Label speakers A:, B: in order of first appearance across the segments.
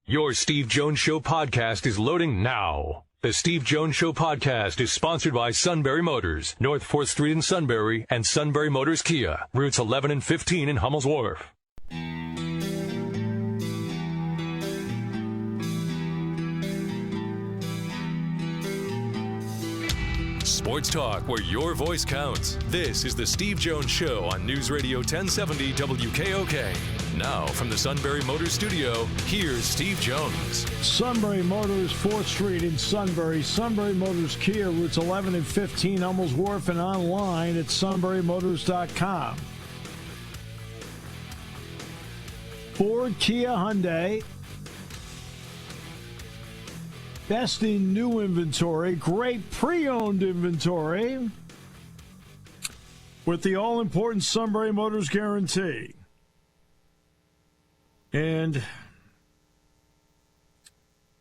A: Your Steve Jones Show podcast is loading now. The Steve Jones Show podcast is sponsored by Sunbury Motors, North 4th Street in Sunbury, and Sunbury Motors Kia, routes 11 and 15 in Hummel's Wharf. Sports talk where your voice counts. This is the Steve Jones Show on News Radio 1070 WKOK. Now, from the Sunbury Motors studio, here's Steve Jones.
B: Sunbury Motors, 4th Street in Sunbury. Sunbury Motors Kia, routes 11 and 15, Hummel's Wharf, and online at sunburymotors.com. Ford, Kia, Hyundai. Best in new inventory. Great pre-owned inventory. With the all-important Sunbury Motors guarantee. And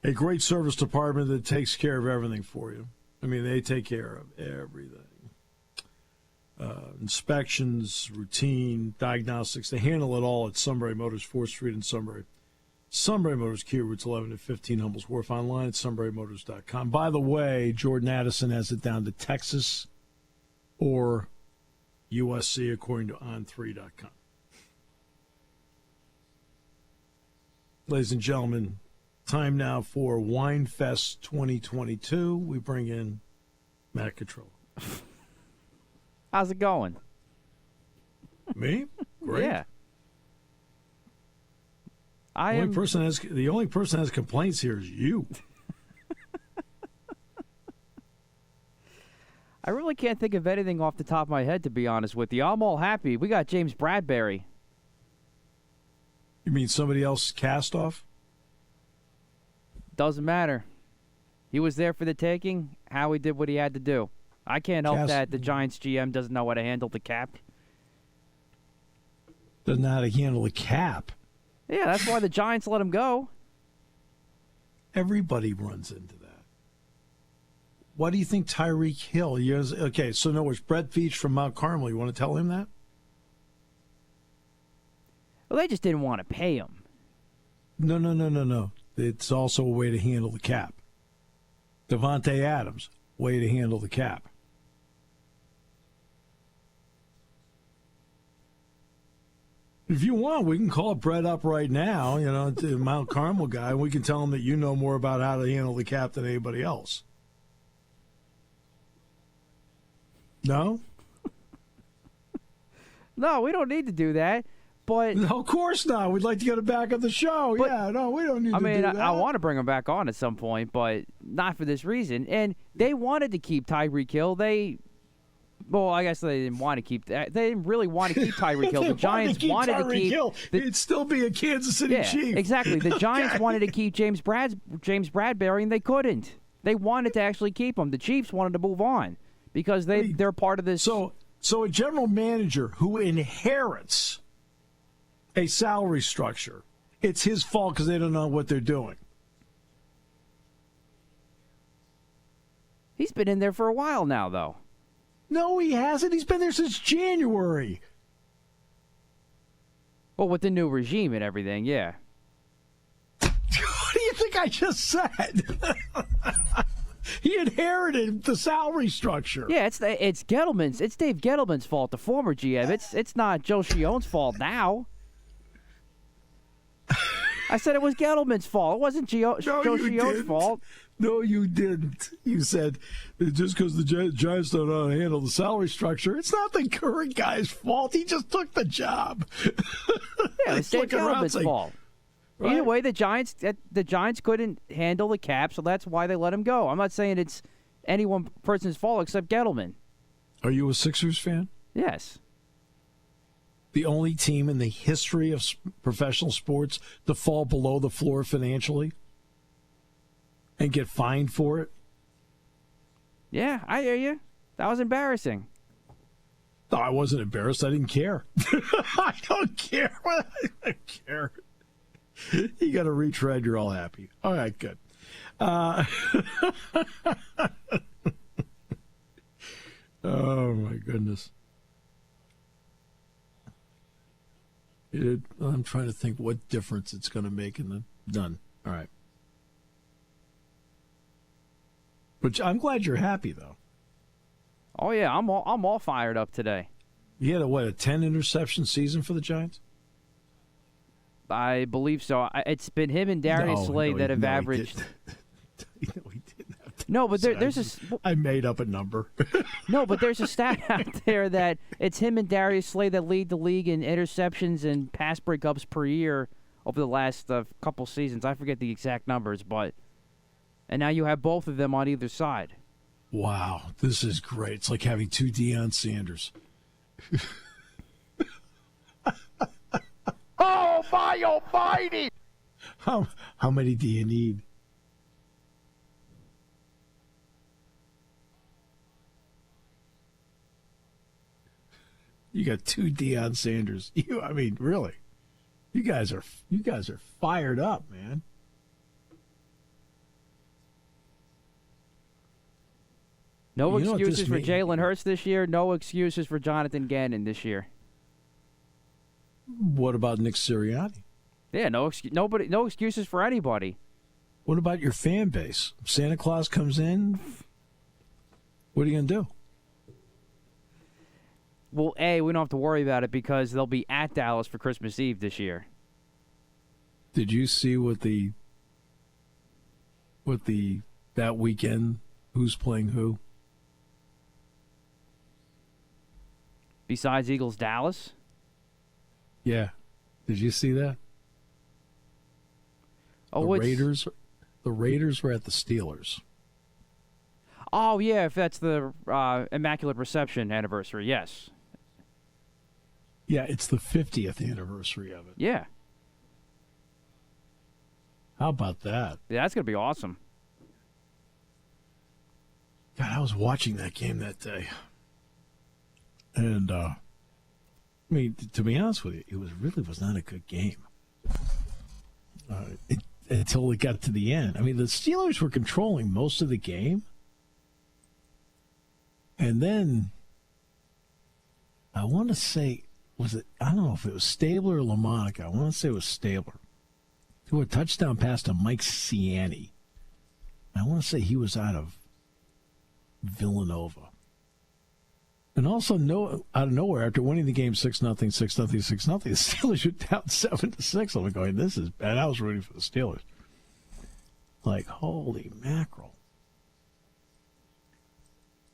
B: a great service department that takes care of everything for you. I mean, they take care of everything. Inspections, routine, diagnostics. They handle it all at Sunbury Motors, 4th Street in Sunbury. Sunbury Motors, Kia, routes 11 and 15, Hummel's Wharf, online at sunburymotors.com. By the way, Jordan Addison has it down to Texas or USC, according to on3.com. Ladies and gentlemen, time now for Winefest 2022. We bring in Matt Cottrell.
C: How's it going?
B: Me? Great.
C: Yeah.
B: The only person that has complaints here is you.
C: I really can't think of anything off the top of my head, to be honest with you. I'm all happy. We got James Bradberry.
B: You mean somebody else cast off?
C: Doesn't matter. He was there for the taking. Howie did what he had to do. I can't help that the Giants GM doesn't know how to handle the cap.
B: Doesn't know how to handle the cap.
C: Yeah, that's why the Giants let him go.
B: Everybody runs into that. Why do you think Tyreek Hill? Okay, so in other words, Brett Veach from Mount Carmel, you want to tell him that?
C: Well, they just didn't want to pay him.
B: No. It's also a way to handle the cap. Devontae Adams, way to handle the cap. If you want, we can call Brett up right now, the Mount Carmel guy, and we can tell him that you know more about how to handle the cap than anybody else. No?
C: No, we don't need to do that. But
B: no, of course not. We'd like to get him back on the show.
C: But,
B: yeah, no, we don't need to do that.
C: I want to bring him back on at some point, but not for this reason. And they wanted to keep Tyreek Hill. I guess they didn't want to keep that. They didn't really want to keep Tyreek Hill. The Giants wanted to keep
B: Hill. It'd still be a Kansas City Chief.
C: Exactly. The Giants wanted to keep James Bradberry, and they couldn't. They wanted to actually keep him. The Chiefs wanted to move on because they're part of this.
B: So a general manager who inherits a salary structure, it's his fault because they don't know what they're doing.
C: He's been in there for a while now, though.
B: No, he hasn't. He's been there since January.
C: Well, with the new regime and everything, yeah.
B: What do you think I just said? He inherited the salary structure.
C: Yeah, it's Gettleman's. It's Dave Gettleman's fault, the former GM. It's not Joe Schione's fault now. I said it was Gettleman's fault. It wasn't Joe Schione's fault.
B: No, you didn't. You said just because the Giants don't know how to handle the salary structure, it's not the current guy's fault. He just took the job.
C: Yeah, it's Dave Gettleman's fault. Right? Either way, the Giants couldn't handle the cap, so that's why they let him go. I'm not saying it's any one person's fault except Gettleman.
B: Are you a Sixers fan?
C: Yes.
B: The only team in the history of professional sports to fall below the floor financially and get fined for it?
C: Yeah, I hear you. That was embarrassing.
B: No, I wasn't embarrassed. I didn't care. I don't care. I don't care. You got to retread. You're all happy. All right, good. Oh, my goodness. I'm trying to think what difference it's going to make in the none. All right. But I'm glad you're happy, though.
C: Oh yeah, I'm all fired up today.
B: You had a 10 interception season for the Giants?
C: I believe so. It's been him and Darius Slay that have averaged.
B: He didn't have 10
C: No, but there's a.
B: I made up a number.
C: No, but there's a stat out there that it's him and Darius Slay that lead the league in interceptions and pass breakups per year over the last couple seasons. I forget the exact numbers, and now you have both of them on either side.
B: Wow, this is great. It's like having two Deion Sanders.
D: Oh, my almighty!
B: How many do you need? You got two Deion Sanders. Really? You guys are fired up, man.
C: No
B: You know what
C: excuses
B: this
C: for
B: means?
C: Jalen Hurts this year. No excuses for Jonathan Gannon this year.
B: What about Nick Sirianni?
C: Yeah, no excuses for anybody.
B: What about your fan base? Santa Claus comes in. What are you going to do?
C: Well, A, we don't have to worry about it because they'll be at Dallas for Christmas Eve this year.
B: Did you see what that weekend, who's playing who?
C: Besides Eagles, Dallas?
B: Yeah. Did you see that?
C: Oh,
B: The Raiders were at the Steelers.
C: Oh, yeah, if that's the Immaculate Reception anniversary, yes.
B: Yeah, it's the 50th anniversary of it.
C: Yeah.
B: How about that?
C: Yeah, that's going to be awesome.
B: God, I was watching that game that day. And, to be honest with you, it really was not a good game. Until it got to the end. The Steelers were controlling most of the game. And then, I want to say, I don't know if it was Stabler or LaMonica. I want to say it was Stabler. Threw a touchdown pass to Mike Ciani. I want to say he was out of Villanova. And also, out of nowhere, after winning the game 6-0, 6-0, 6-0, the Steelers were down 7-6. I'm going, this is bad. I was rooting for the Steelers. Like, holy mackerel.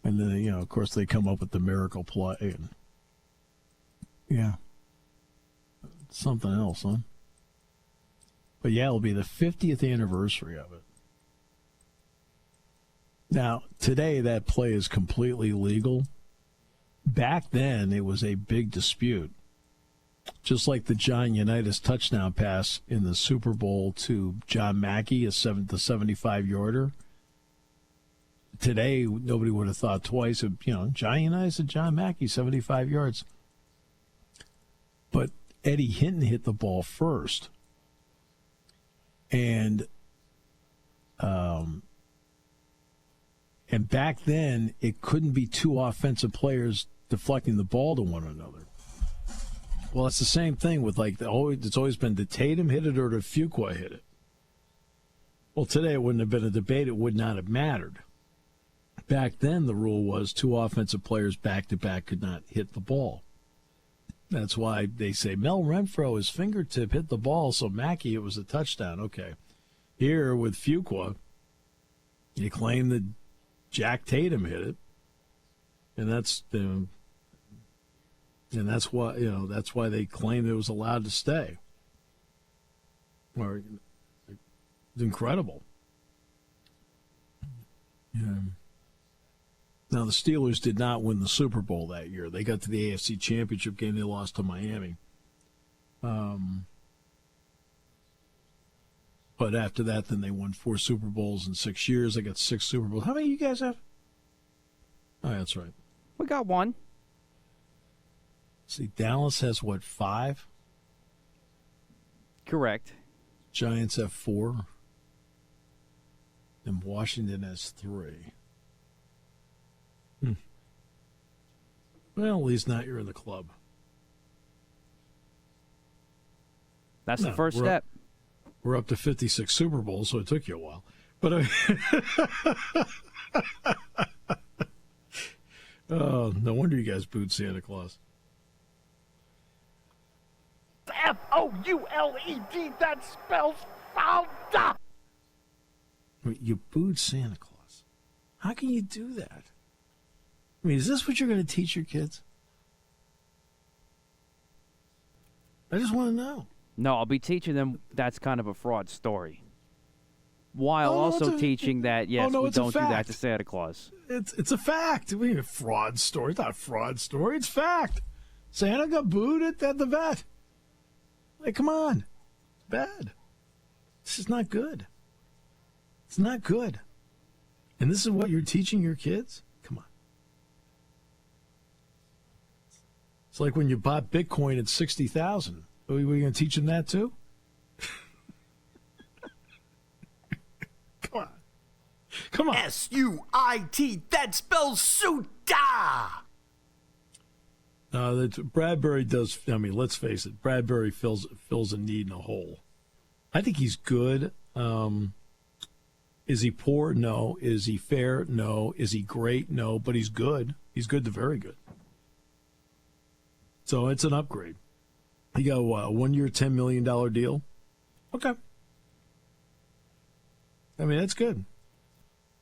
B: And then, of course, they come up with the miracle play. And, yeah. Something else, huh? But, yeah, it'll be the 50th anniversary of it. Now, today, that play is completely legal. Back then, it was a big dispute. Just like the John Unitas touchdown pass in the Super Bowl to John Mackey, the 75-yarder. Today, nobody would have thought twice of, John Unitas and John Mackey, 75 yards. But Eddie Hinton hit the ball first. And back then, it couldn't be two offensive players deflecting the ball to one another. Well, it's the same thing with, it's always been, did Tatum hit it or did Fuqua hit it? Well, today it wouldn't have been a debate. It would not have mattered. Back then, the rule was two offensive players back-to-back could not hit the ball. That's why they say Mel Renfro, his fingertip hit the ball, so Mackey, it was a touchdown. Okay. Here with Fuqua, you claim that Jack Tatum hit it, and that's why they claimed it was allowed to stay. Or it's incredible. Yeah. Now the Steelers did not win the Super Bowl that year. They got to the AFC Championship game. They lost to Miami. But after that, then they won 4 Super Bowls in 6 years. They got 6 Super Bowls. How many you guys have? Oh, that's right.
C: We got one.
B: See, Dallas has, 5?
C: Correct.
B: Giants have 4. And Washington has 3. Well, at least not you're in the club.
C: That's the first step.
B: We're up to 56 Super Bowls, so it took you a while. But oh, no wonder you guys booed Santa Claus.
D: F-O-U-L-E-D, that spells founder.
B: You booed Santa Claus. How can you do that? I mean, is this what you're going to teach your kids? I just want to know.
C: No, I'll be teaching them that's kind of a fraud story. While
B: Oh, no,
C: also
B: it's a-
C: teaching that, yes,
B: oh, no,
C: we
B: it's a
C: don't do that
B: fact.
C: to Santa Claus.
B: It's a fact. I mean, a fraud story. It's not a fraud story. It's fact. Santa got booed at the vet. Like, come on. It's bad. This is not good. It's not good. And this is what you're teaching your kids? Come on. It's like when you bought Bitcoin at 60,000. Are we going to teach them that too? Come on. Come on.
E: S-U-I-T, that spells suita.
B: Bradberry does. I mean, let's face it. Bradberry fills a need in a hole. I think he's good. Is he poor? No. Is he fair? No. Is he great? No. But he's good. He's good to very good. So it's an upgrade. He got a 1 year, $10 million deal. Okay. I mean, that's good.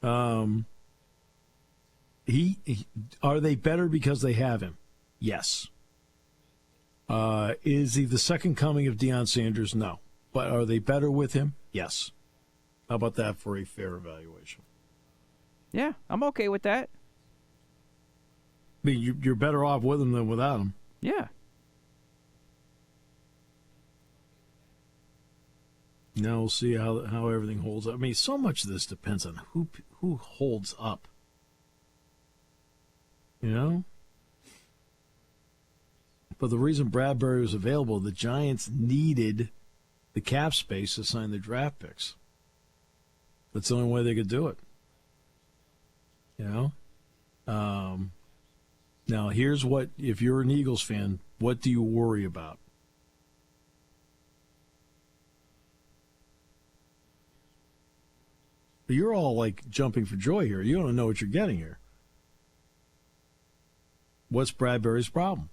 B: Are they better because they have him? Yes. Is he the second coming of Deion Sanders? No. But are they better with him? Yes. How about that for a fair evaluation?
C: Yeah, I'm okay with that.
B: I mean, you're better off with him than without him.
C: Yeah.
B: Now we'll see how everything holds up. I mean, so much of this depends on who holds up. You know? But the reason Bradberry was available, the Giants needed the cap space to sign their draft picks. That's the only way they could do it. You know? Now, here's what, if you're an Eagles fan, what do you worry about? You're all like jumping for joy here. You don't know what you're getting here. What's Bradberry's problem?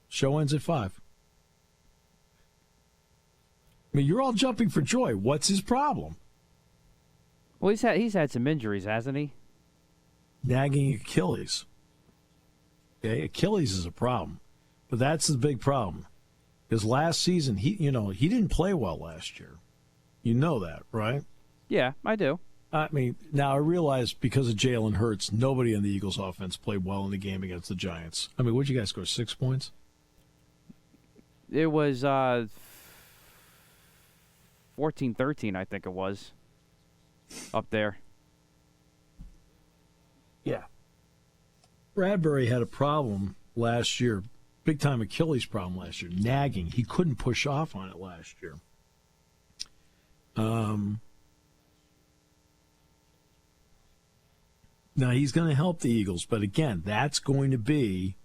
B: Show ends at 5. I mean, you're all jumping for joy. What's his problem?
C: Well, he's had some injuries, hasn't he?
B: Nagging Achilles. Okay, Achilles is a problem, but that's the big problem. Because last season, he didn't play well last year. You know that, right?
C: Yeah, I do.
B: I mean, now I realize because of Jalen Hurts, nobody in the Eagles offense played well in the game against the Giants. I mean, what'd you guys score, 6 points?
C: It was 14-13, I think it was, up there.
B: Yeah. Bradberry had a problem last year, big-time Achilles problem last year, nagging. He couldn't push off on it last year. Now, he's going to help the Eagles, but again, that's going to be...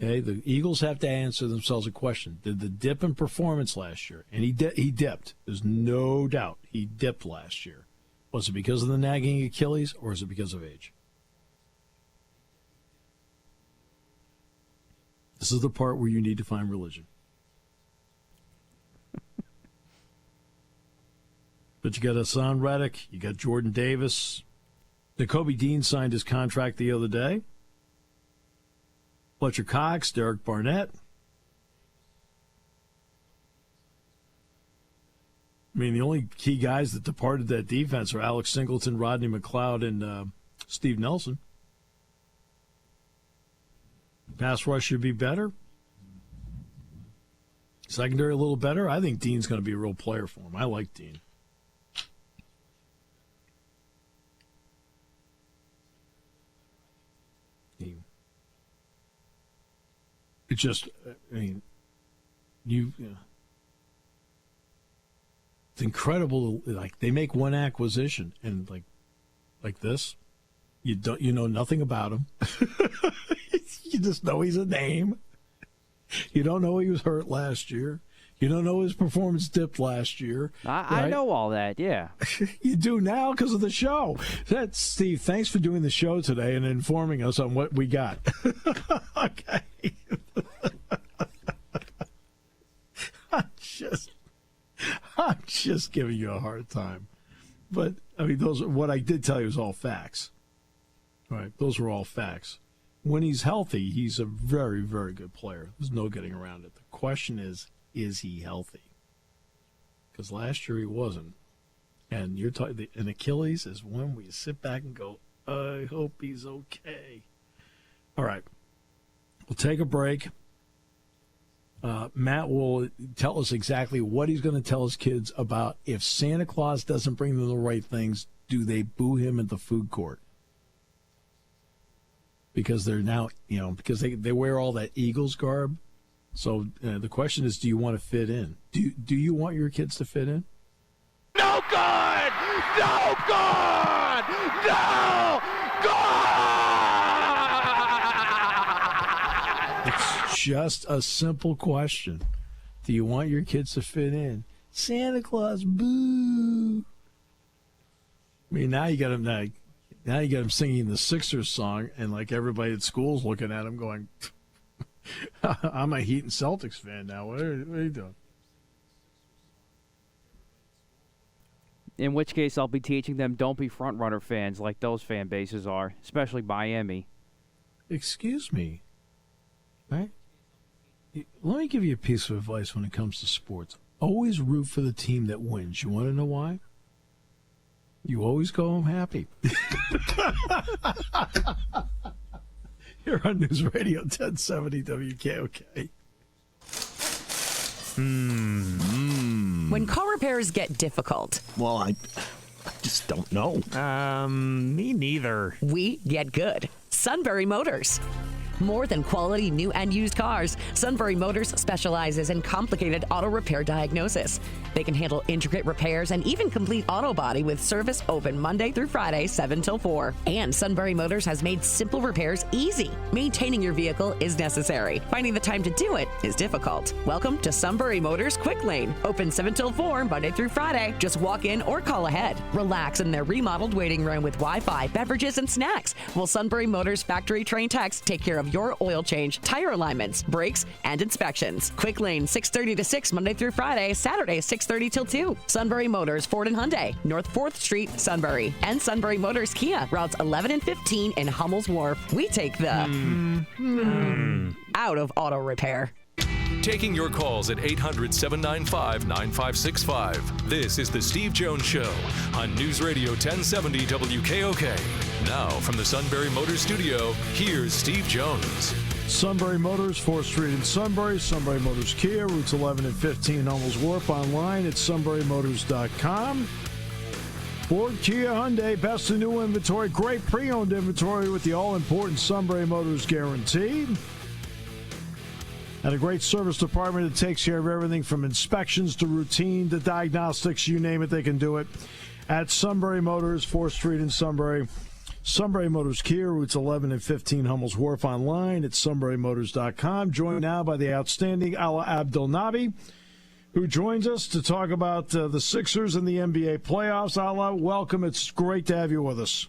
B: Okay, the Eagles have to answer themselves a question. Did the dip in performance last year, and he dipped. There's no doubt he dipped last year. Was it because of the nagging Achilles, or is it because of age? This is the part where you need to find religion. But you got Hassan Reddick, you got Jordan Davis. Nakobe Dean signed his contract the other day. Fletcher Cox, Derek Barnett. I mean, the only key guys that departed that defense are Alex Singleton, Rodney McLeod, and Steve Nelson. Pass rush should be better. Secondary a little better. I think Dean's going to be a real player for him. I like Dean. It's just, I mean, it's incredible. Like, they make one acquisition, and like this, you know nothing about him. You just know he's a name. You don't know he was hurt last year. You don't know his performance dipped last year.
C: I know all that, yeah.
B: You do now because of the show. Steve, thanks for doing the show today and informing us on what we got. Okay. I'm just giving you a hard time. But, I mean, what I did tell you is all facts. Right? Those are all facts. When he's healthy, he's a very, very good player. There's no getting around it. The question is he healthy? Because last year he wasn't. And you're talking, an Achilles is one where you sit back and go, I hope he's okay. All right. We'll take a break. Matt will tell us exactly what he's going to tell his kids about if Santa Claus doesn't bring them the right things, do they boo him at the food court? Because they're now, because they wear all that Eagles garb. So the question is, do you want to fit in? Do you want your kids to fit in?
D: No good! No good! No good!
B: It's just a simple question. Do you want your kids to fit in? Santa Claus, boo! I mean, now you got them. Now you got him singing the Sixers song, and like everybody at school's looking at him, going, "I'm a Heat and Celtics fan now. What are you doing?"
C: In which case, I'll be teaching them don't be front-runner fans like those fan bases are, especially Miami.
B: Excuse me. Right? Let me give you a piece of advice when it comes to sports. Always root for the team that wins. You want to know why? You always go home happy. You're on News Radio 1070 WKOK.
F: When car repairs get difficult,
E: Well, I just don't know.
G: Me neither.
F: we get good. Sunbury Motors. More than quality new and used cars, Sunbury Motors specializes in complicated auto repair diagnosis. They can handle intricate repairs and even complete auto body with service open Monday through Friday, 7 till 4. And Sunbury Motors has made simple repairs easy. Maintaining your vehicle is necessary. Finding the time to do it is difficult. Welcome to Sunbury Motors Quick Lane. Open 7 till 4, Monday through Friday. Just walk in or call ahead. Relax in their remodeled waiting room with Wi-Fi, beverages, and snacks. While Sunbury Motors factory-trained techs take care of your oil change, tire alignments, brakes, and inspections. Quick Lane, 6:30 to 6, Monday through Friday, Saturday, 6:30 till 2. Sunbury Motors, Ford and Hyundai, North 4th Street, Sunbury. And Sunbury Motors Kia, routes 11 and 15 in Hummel's Wharf. We take the out of auto repair.
A: Taking your calls at 800-795-9565. This is The Steve Jones Show on News Radio 1070 WKOK. Now, from the Sunbury Motors Studio, here's Steve Jones.
B: Sunbury Motors, 4th Street in Sunbury. Sunbury Motors Kia, routes 11 and 15 in Hummel's Wharf. Online at sunburymotors.com. Ford, Kia, Hyundai, best of new inventory. Great pre-owned inventory with the all-important Sunbury Motors guarantee. And a great service department that takes care of everything from inspections to routine to diagnostics. You name it, they can do it. At Sunbury Motors, 4th Street in Sunbury. Sunbury Motors Kia, routes 11 and 15 Hummel's Wharf. Online at sunburymotors.com. Joined now by the outstanding Alaa Abdulnaby, who joins us to talk about the Sixers and the NBA playoffs. Alaa, welcome. It's great to have you with us.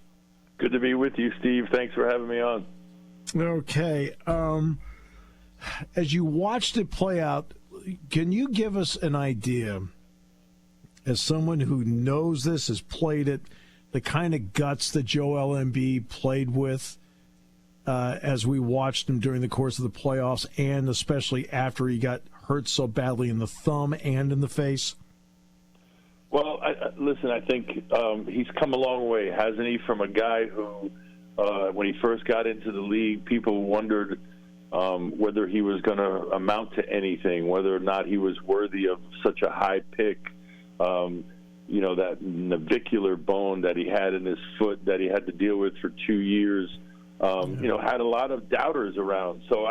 H: Good to be with you, Steve. Thanks for having me on.
B: Okay. As you watched it play out, can you give us an idea, as someone who knows this, has played it, the kind of guts that Joel Embiid played with as we watched him during the course of the playoffs, and especially after he got hurt so badly in the thumb and in the face?
H: Well, listen, I think he's come a long way, hasn't he, from a guy who, when he first got into the league, people wondered whether he was going to amount to anything, whether or not he was worthy of such a high pick. That navicular bone that he had in his foot that he had to deal with for 2 years, had a lot of doubters around. So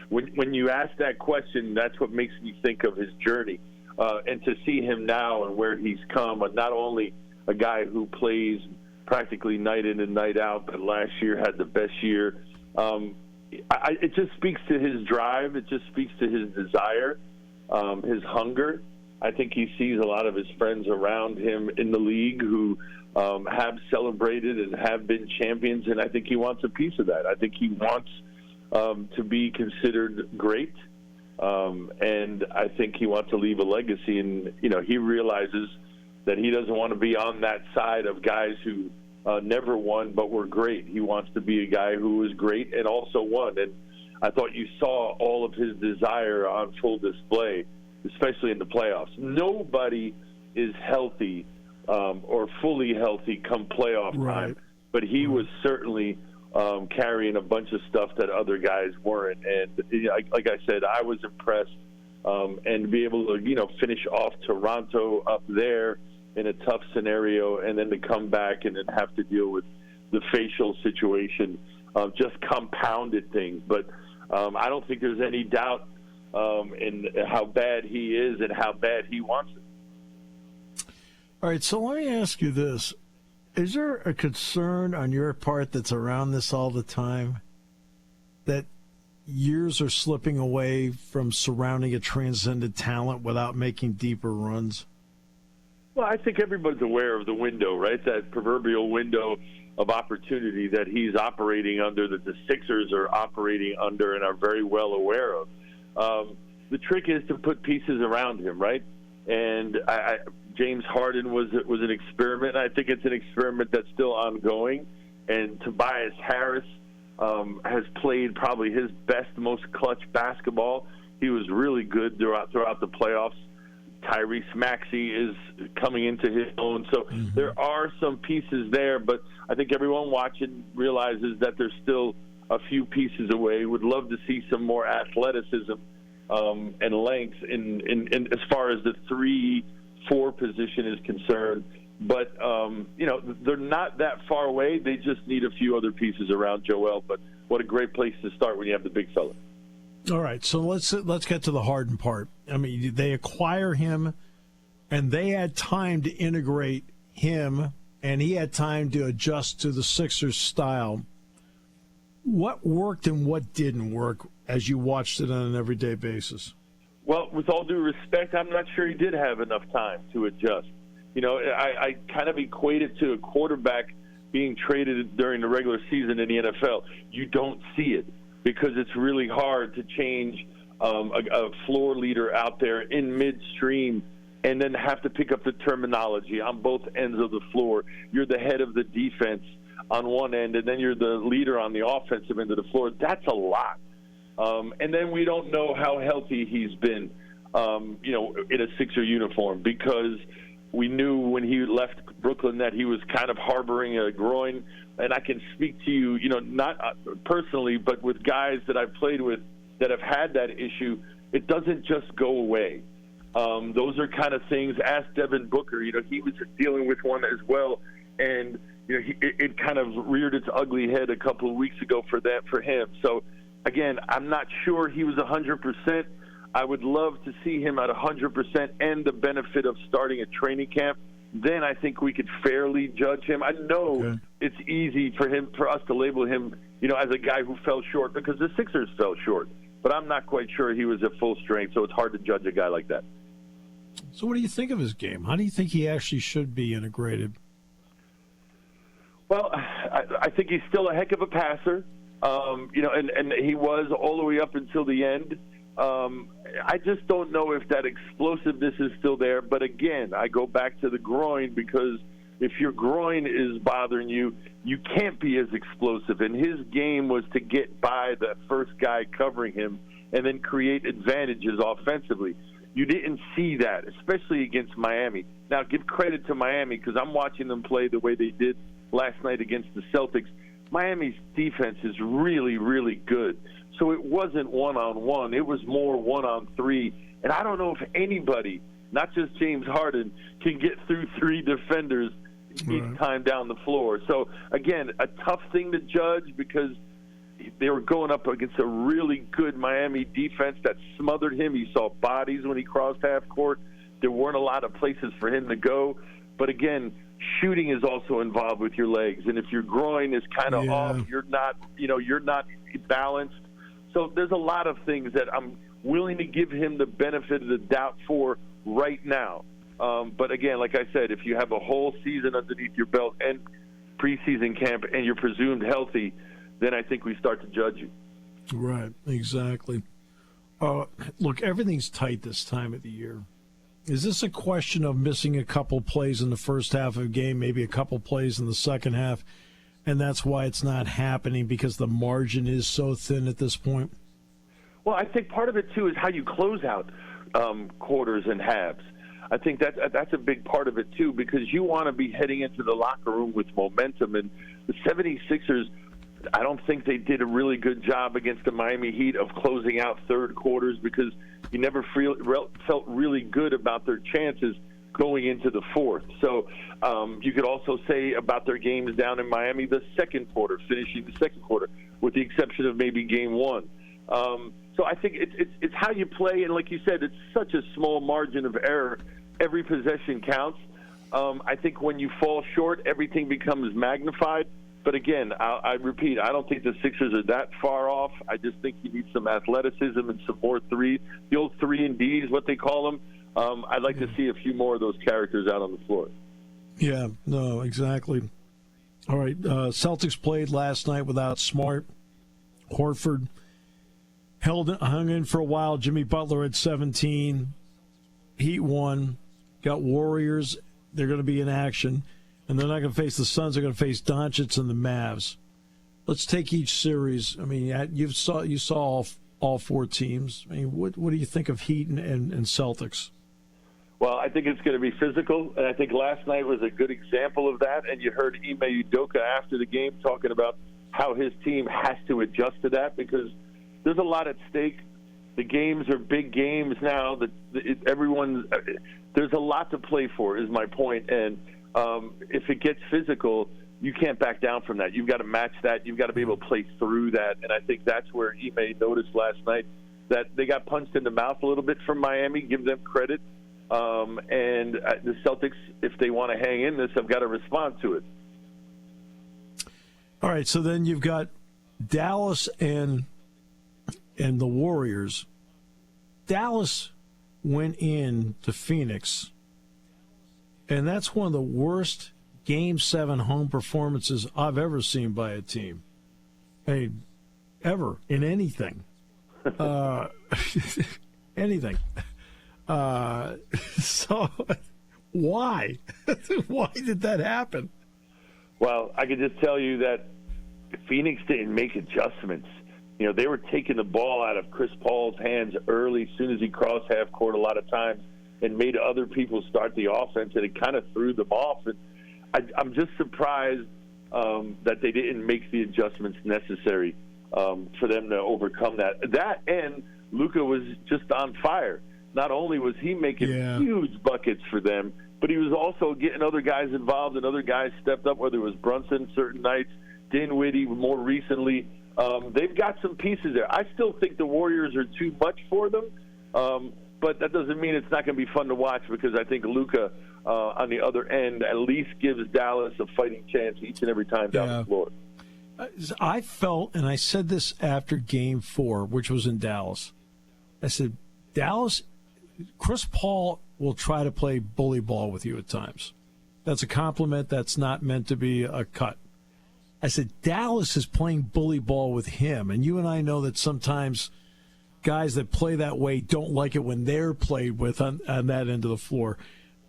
H: when you ask that question, that's what makes me think of his journey. And to see him now and where he's come, and not only a guy who plays practically night in and night out, but last year had the best year. it just speaks to his drive. It just speaks to his desire, his hunger. I think he sees a lot of his friends around him in the league who have celebrated and have been champions, and I think he wants a piece of that. I think he wants to be considered great, and I think he wants to leave a legacy. And, he realizes that he doesn't want to be on that side of guys who never won but were great. He wants to be a guy who was great and also won. And I thought you saw all of his desire on full display, especially in the playoffs. Nobody is healthy or fully healthy come playoff time, but he was certainly carrying a bunch of stuff that other guys weren't. And like I said, I was impressed, and to be able to finish off Toronto up there in a tough scenario, and then to come back and then have to deal with the facial situation just compounded things. But I don't think there's any doubt in how bad he is and how bad he wants it.
B: All right, so let me ask you this. Is there a concern on your part that's around this all the time, that years are slipping away from surrounding a transcendent talent without making deeper runs?
H: Well, I think everybody's aware of the window, right? That proverbial window of opportunity that he's operating under, that the Sixers are operating under and are very well aware of. The trick is to put pieces around him, right? And James Harden was an experiment. I think it's an experiment that's still ongoing. And Tobias Harris has played probably his best, most clutch basketball. He was really good throughout the playoffs. Tyrese Maxey is coming into his own. So there are some pieces there, but I think everyone watching realizes that there's still a few pieces away. Would love to see some more athleticism and length in as far as the 3-4 position is concerned. But, they're not that far away. They just need a few other pieces around Joel. But what a great place to start when you have the big fella.
B: All right, so let's get to the Harden part. I mean, they acquire him, and they had time to integrate him, and he had time to adjust to the Sixers' style. What worked and what didn't work as you watched it on an everyday basis?
H: Well, with all due respect, I'm not sure he did have enough time to adjust. I kind of equate it to a quarterback being traded during the regular season in the NFL. You don't see it, because it's really hard to change a floor leader out there in midstream and then have to pick up the terminology on both ends of the floor. You're the head of the defense on one end, and then you're the leader on the offensive end of the floor. That's a lot. And then we don't know how healthy he's been, in a Sixer uniform, because we knew when he left Brooklyn that he was kind of harboring a groin. And I can speak to you, not personally, but with guys that I've played with that have had that issue, it doesn't just go away. Those are kind of things. Ask Devin Booker. He was dealing with one as well, and it kind of reared its ugly head a couple of weeks ago for him. So, again, I'm not sure he was 100%. I would love to see him at 100% and the benefit of starting a training camp. Then I think we could fairly judge him. I know it's easy for us to label him, as a guy who fell short, because the Sixers fell short. But I'm not quite sure he was at full strength, so it's hard to judge a guy like that.
B: So what do you think of his game? How do you think he actually should be integrated?
H: Well, I think he's still a heck of a passer, and he was all the way up until the end. I just don't know if that explosiveness is still there. But again, I go back to the groin, because if your groin is bothering you, you can't be as explosive. And his game was to get by the first guy covering him and then create advantages offensively. You didn't see that, especially against Miami. Now, give credit to Miami, because I'm watching them play the way they did last night against the Celtics. Miami's defense is really, really good. So it wasn't one-on-one. It was more one-on-three. And I don't know if anybody, not just James Harden, can get through three defenders each time down the floor. So, again, a tough thing to judge, because they were going up against a really good Miami defense that smothered him. He saw bodies when he crossed half court. There weren't a lot of places for him to go. But, again, shooting is also involved with your legs. And if your groin is kind of off, you're not balanced. So there's a lot of things that I'm willing to give him the benefit of the doubt for right now. But again, like I said, if you have a whole season underneath your belt and preseason camp and you're presumed healthy, then I think we start to judge you.
B: Right, exactly. Look, everything's tight this time of the year. Is this a question of missing a couple plays in the first half of a game, maybe a couple plays in the second half, and that's why it's not happening because the margin is so thin at this point?
H: Well, I think part of it, too, is how you close out quarters and halves. I think that's a big part of it, too, because you want to be heading into the locker room with momentum. And the 76ers, I don't think they did a really good job against the Miami Heat of closing out third quarters because you never felt really good about their chances going into the fourth. So you could also say about their games down in Miami, the second quarter, finishing the second quarter, with the exception of maybe game one. So I think it's how you play, and like you said, it's such a small margin of error. Every possession counts. I think when you fall short, everything becomes magnified. But again, I repeat, I don't think the Sixers are that far off. I just think you need some athleticism and some more threes. The old 3 and Ds, what they call them. I'd like to see a few more of those characters out on the floor.
B: Yeah, no, exactly. All right, Celtics played last night without Smart. Horford hung in for a while. Jimmy Butler at 17. Heat won. Got Warriors. They're going to be in action. And they're not going to face the Suns. They're going to face Doncic and the Mavs. Let's take each series. I mean, you saw all 4 teams. I mean, what do you think of Heat and Celtics?
H: Well, I think it's going to be physical, and I think last night was a good example of that. And you heard Ime Udoka after the game talking about how his team has to adjust to that because there's a lot at stake. The games are big games now. There's a lot to play for, is my point. And if it gets physical, you can't back down from that. You've got to match that. You've got to be able to play through that. And I think that's where Ime noticed last night that they got punched in the mouth a little bit from Miami. Give them credit. And the Celtics, if they want to hang in this, have got to respond to it.
B: All right, so then you've got Dallas and the Warriors. Dallas went in to Phoenix, and that's one of the worst Game 7 home performances I've ever seen by a team. I mean, ever, in anything. Anything. So why? Why did that happen?
H: Well, I can just tell you that Phoenix didn't make adjustments. You know, they were taking the ball out of Chris Paul's hands early, as soon as he crossed half court a lot of times, and made other people start the offense, and it kind of threw them off. And I'm just surprised that they didn't make the adjustments necessary for them to overcome that. That and Luka was just on fire. Not only was he making huge buckets for them, but he was also getting other guys involved, and other guys stepped up, whether it was Brunson certain nights, Dinwiddie more recently. They've got some pieces there. I still think the Warriors are too much for them, but that doesn't mean it's not going to be fun to watch because I think Luka on the other end at least gives Dallas a fighting chance each and every time down the floor.
B: I felt, and I said this after Game 4, which was in Dallas, I said, Dallas, Chris Paul will try to play bully ball with you at times. That's a compliment. That's not meant to be a cut. I said, Dallas is playing bully ball with him. And you and I know that sometimes guys that play that way don't like it when they're played with on that end of the floor.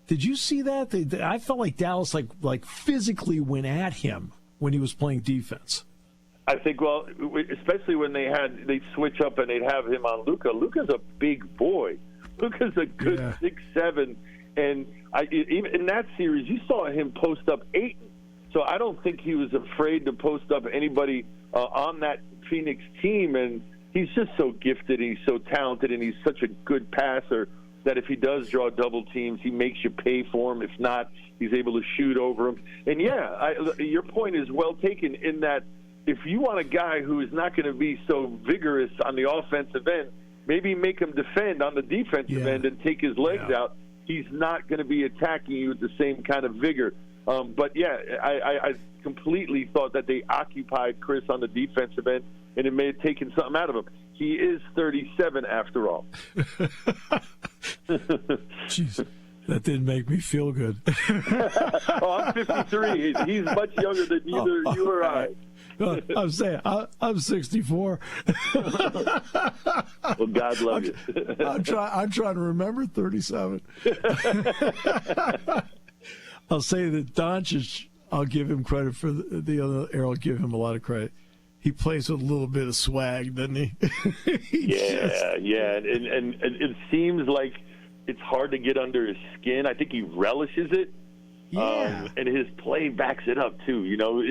B: Did you see that? I felt like Dallas like physically went at him when he was playing defense.
H: I think, well, especially when they switch up and they'd have him on Luka. Luka's a big boy. Luka's a good 6'7", and even in that series, you saw him post up Ayton. So I don't think he was afraid to post up anybody on that Phoenix team. And he's just so gifted, and he's so talented, and he's such a good passer that if he does draw double teams, he makes you pay for him. If not, he's able to shoot over him. And, your point is well taken in that if you want a guy who is not going to be so vigorous on the offensive end, maybe make him defend on the defensive end and take his legs out. He's not going to be attacking you with the same kind of vigor. I completely thought that they occupied Chris on the defensive end, and it may have taken something out of him. He is 37 after all.
B: Jeez, that didn't make me feel good.
H: Oh, I'm 53. He's much younger than either you or I.
B: I'm saying I'm 64.
H: Well, God love you.
B: I'm trying to remember 37. I'll say that Doncic, I'll give him credit for the other area. I'll give him a lot of credit. He plays with a little bit of swag, doesn't he? Yeah.
H: And it seems like it's hard to get under his skin. I think he relishes it.
B: Yeah.
H: And his play backs it up, too. You know,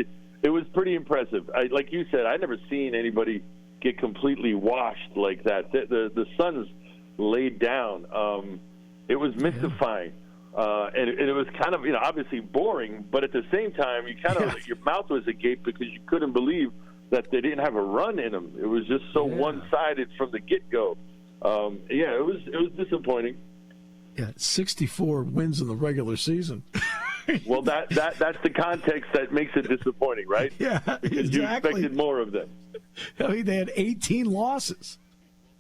H: it was pretty impressive. Like you said, I've never seen anybody get completely washed like that. The Suns laid down. It was mystifying. And it was kind of, obviously boring, but at the same time, you kind of, your mouth was agape because you couldn't believe that they didn't have a run in them. It was just so one-sided from the get-go. It was disappointing.
B: Yeah, 64 wins in the regular season.
H: Well, that's the context that makes it disappointing, right?
B: Yeah,
H: because you expected more of them.
B: I mean, they had 18 losses.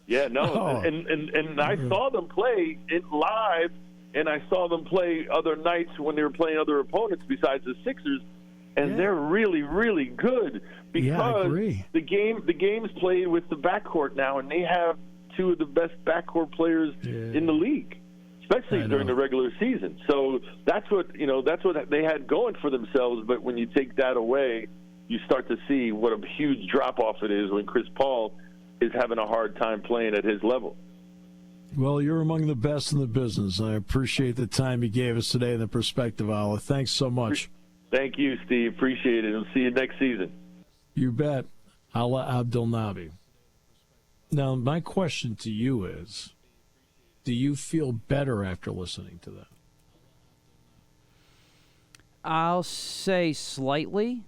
H: Yeah, no, and I saw them play it live, and I saw them play other nights when they were playing other opponents besides the Sixers, and they're really, really good because the game's played with the backcourt now, and they have two of the best backcourt players in the league, especially during the regular season. So that's what they had going for themselves. But when you take that away, you start to see what a huge drop off it is when Chris Paul is having a hard time playing at his level.
B: Well, you're among the best in the business. I appreciate the time you gave us today and the perspective, Alaa. Thanks so much.
H: Thank you, Steve. Appreciate it. I'll see you next season.
B: You bet. Alaa Abdulnaby. Now, my question to you is, do you feel better after listening to that?
C: I'll say slightly,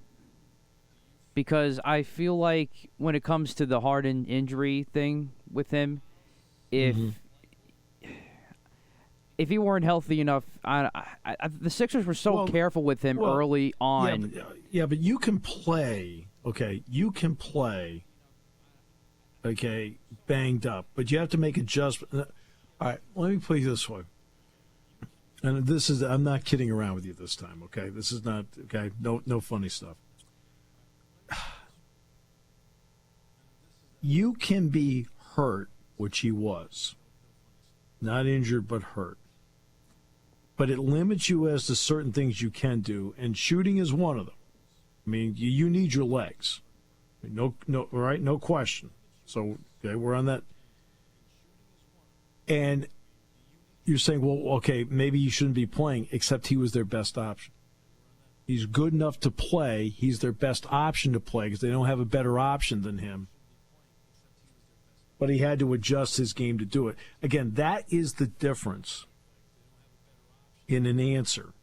C: because I feel like when it comes to the Harden injury thing with him, if he weren't healthy enough, the Sixers were so careful with him early on.
B: Yeah, but you can play, you can play, banged up, but you have to make adjustments. All right, let me put it this way. And I'm not kidding around with you this time, okay? This is not, no funny stuff. You can be hurt, which he was. Not injured, but hurt. But it limits you as to certain things you can do, and shooting is one of them. I mean, you need your legs. No, right? No question. So, we're on that. And you're saying, well, maybe you shouldn't be playing, except he was their best option. He's good enough to play. He's their best option to play because they don't have a better option than him. But he had to adjust his game to do it. Again, that is the difference in an answer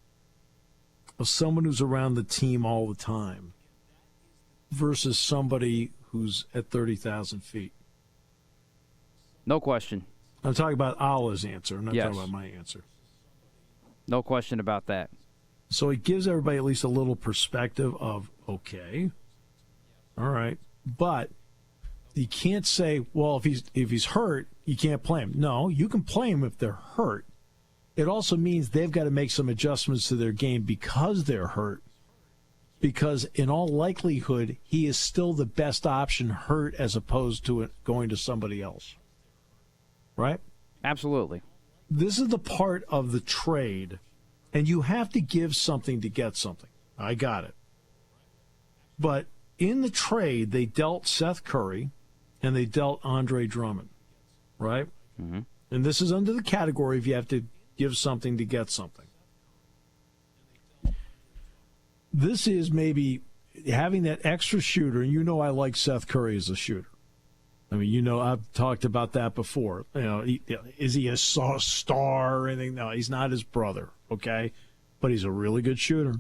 B: of someone who's around the team all the time versus somebody who's at 30,000 feet.
C: No question.
B: I'm talking about Alaa's answer. I'm not talking about my answer.
C: No question about that.
B: So it gives everybody at least a little perspective of, all right, but you can't say, well, if he's hurt, you can't play him. No, you can play him if they're hurt. It also means they've got to make some adjustments to their game because they're hurt. Because in all likelihood, he is still the best option hurt as opposed to it going to somebody else. Right?
C: Absolutely.
B: This is the part of the trade, and you have to give something to get something. I got it. But in the trade, they dealt Seth Curry and they dealt Andre Drummond, right?
C: Mm-hmm.
B: And this is under the category if you have to give something to get something. This is maybe having that extra shooter, and I like Seth Curry as a shooter. I mean, I've talked about that before. Is he a star or anything? No, he's not his brother, okay? But he's a really good shooter.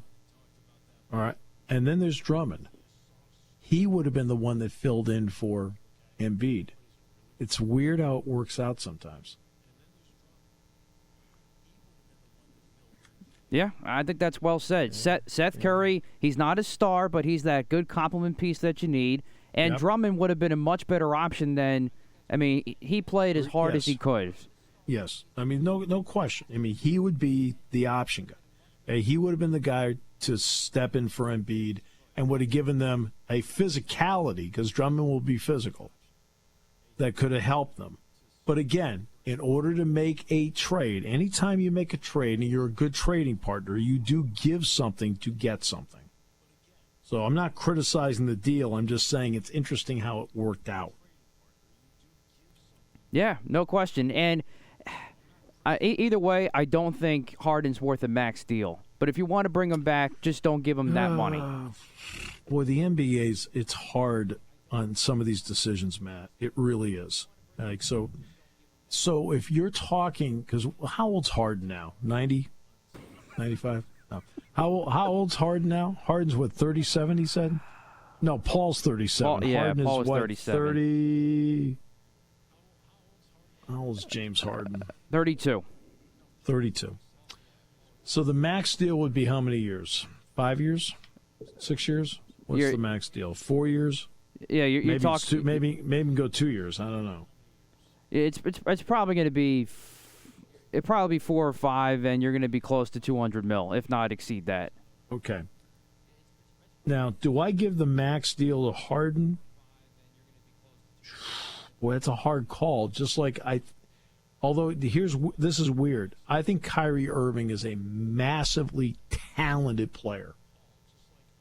B: All right. And then there's Drummond. He would have been the one that filled in for Embiid. It's weird how it works out sometimes.
C: Yeah, I think that's well said. Seth Curry, he's not a star, but he's that good complement piece that you need. And Drummond would have been a much better option than, I mean, he played as hard as he could.
B: Yes. I mean, no question. I mean, he would be the option guy. He would have been the guy to step in for Embiid and would have given them a physicality, because Drummond will be physical, that could have helped them. But again, in order to make a trade, anytime you make a trade and you're a good trading partner, you do give something to get something. So I'm not criticizing the deal. I'm just saying it's interesting how it worked out.
C: Yeah, no question. And either way, I don't think Harden's worth a max deal. But if you want to bring him back, just don't give him that money.
B: Boy, the NBA's, it's hard on some of these decisions, Matt. It really is. Like, so if you're talking, because how old's Harden now? 90? 95? No. How old's Harden now? Harden's what, 37, he said? No, Paul's 37. Harden
C: Paul
B: is
C: was
B: what,
C: 37.
B: 30? How old's James Harden?
C: 32.
B: 32. So the max deal would be how many years? 5 years? 6 years? What's the max deal? 4 years?
C: Yeah, you're talking.
B: Maybe go 2 years. I don't know.
C: It's probably going to be. It'd probably be 4 or 5, and you're going to be close to $200 million, if not exceed that.
B: Okay. Now, do I give the max deal to Harden? Boy, it's a hard call. Just like although this is weird. I think Kyrie Irving is a massively talented player.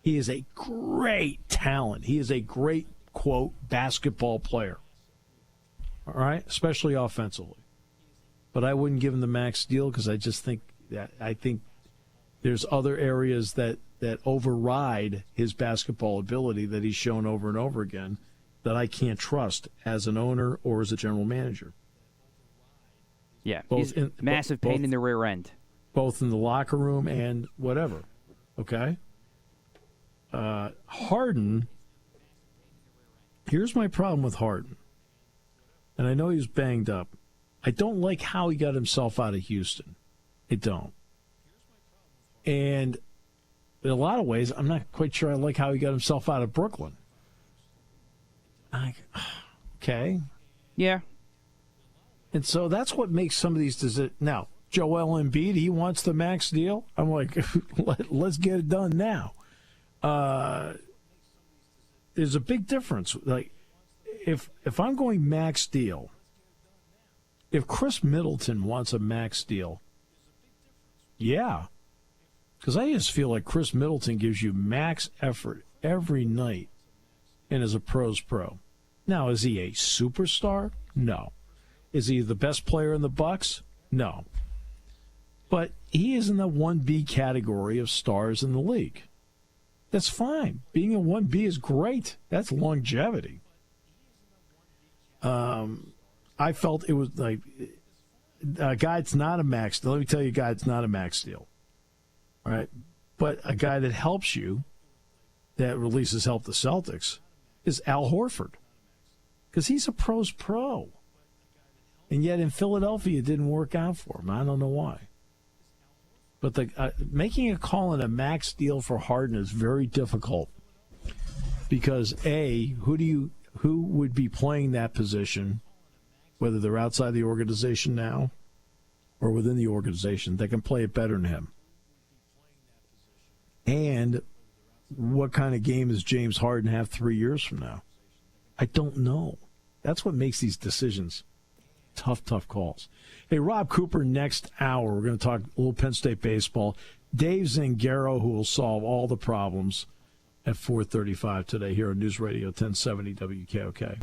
B: He is a great talent. He is a great, quote, basketball player. All right? Especially offensively. But I wouldn't give him the max deal because I just think there's other areas that override his basketball ability that he's shown over and over again that I can't trust as an owner or as a general manager.
C: Yeah, he's massive pain in the rear end.
B: Both in the locker room and whatever. Okay? Harden, here's my problem with Harden. And I know he's banged up. I don't like how he got himself out of Houston. I don't. And in a lot of ways, I'm not quite sure I like how he got himself out of Brooklyn. Okay.
C: Yeah.
B: And so that's what makes some of these decisions. Now, Joel Embiid, he wants the max deal. I'm like, let's get it done now. There's a big difference. Like, if I'm going max deal, if Chris Middleton wants a max deal, yeah. Because I just feel like Chris Middleton gives you max effort every night and is a pro's pro. Now, is he a superstar? No. Is he the best player in the Bucks? No. But he is in the 1B category of stars in the league. That's fine. Being a 1B is great. That's longevity. I felt it was like a guy that's not a max deal. Let me tell you a guy that's not a max deal. All right? But a guy that helps you, that releases help the Celtics, is Al Horford. Because he's a pro's pro. And yet in Philadelphia, it didn't work out for him. I don't know why. But making a call on a max deal for Harden is very difficult. Because, A, who would be playing that position, whether they're outside the organization now or within the organization, that can play it better than him? And what kind of game does James Harden have 3 years from now? I don't know. That's what makes these decisions tough calls. Hey, Rob Cooper, next hour, we're going to talk a little Penn State baseball. Dave Zangaro, who will solve all the problems at 4:35 today here on News Radio 1070 WKOK.